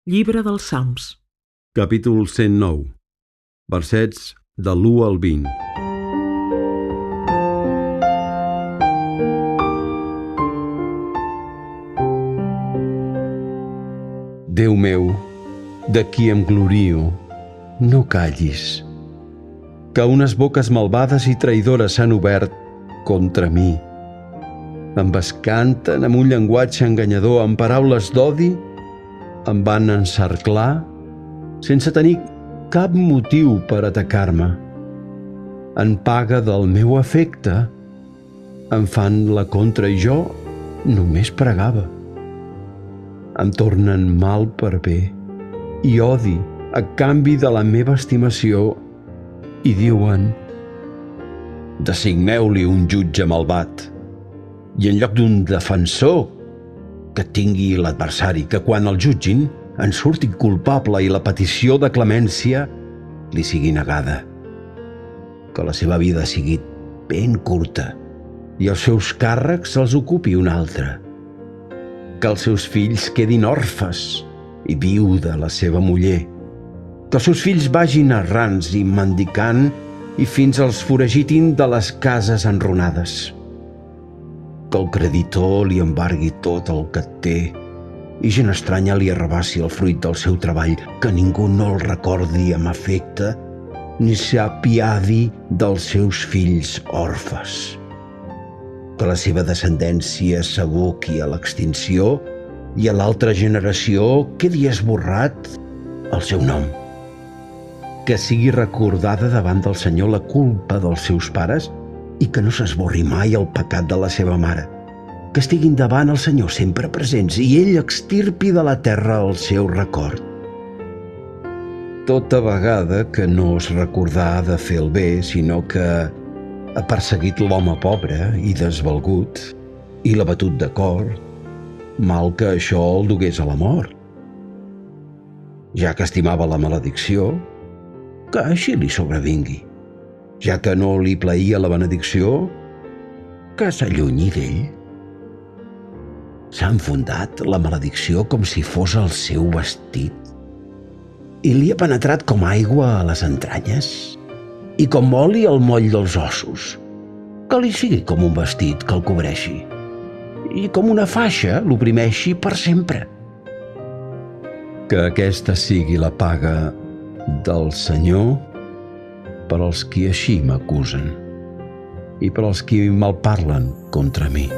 Llibre dels Salms. Capítol 109, versets de l'1 al 20. Déu meu, de qui em glorio, no callis, que unes boques malvades i traïdores s'han obert contra mi. Em bescanten amb un llenguatge enganyador, amb paraules d'odi, em van encerclar sense tenir cap motiu per atacar-me. En paga del meu afecte em fan la contra i jo només pregava. Em tornen mal per bé i odi a canvi de la meva estimació i diuen: designeu-li un jutge malvat i en lloc d'un defensor que tingui l'adversari, que quan el jutgin en surti culpable i la petició de clemència li sigui negada. Que la seva vida sigui ben curta i els seus càrrecs els ocupi un altre. Que els seus fills quedin orfes i viuda la seva muller. Que els seus fills vagin errants i mendicant i fins els foragitin de les cases enrunades. Que el creditor li embargui tot el que té i gent estranya li arrabassi el fruit del seu treball, que ningú no el recordi amb afecte ni s'apiadi dels seus fills orfes. Que la seva descendència s'aboqui a l'extinció i a l'altra generació quedi esborrat el seu nom. Que sigui recordada davant del Senyor la culpa dels seus pares i que no s'esborri mai el pecat de la seva mare. Que estiguin davant el Senyor sempre presents i ell extirpi de la terra el seu record. Tota vegada que no es recordà de fer el bé, sinó que ha perseguit l'home pobre i desvalgut i l'ha batut de cor, mal que això el dugués a la mort. Ja que estimava la maledicció, que així li sobrevingui. Ja que no li plaïa la benedicció, que s'allunyi d'ell. S'ha enfundat la maledicció com si fos el seu vestit i li ha penetrat com aigua a les entranyes i com oli al moll dels ossos. Que li sigui com un vestit que el cobreixi i com una faixa l'oprimeixi per sempre. Que aquesta sigui la paga del Senyor per als qui així m'acusen i per als qui malparlen contra mi.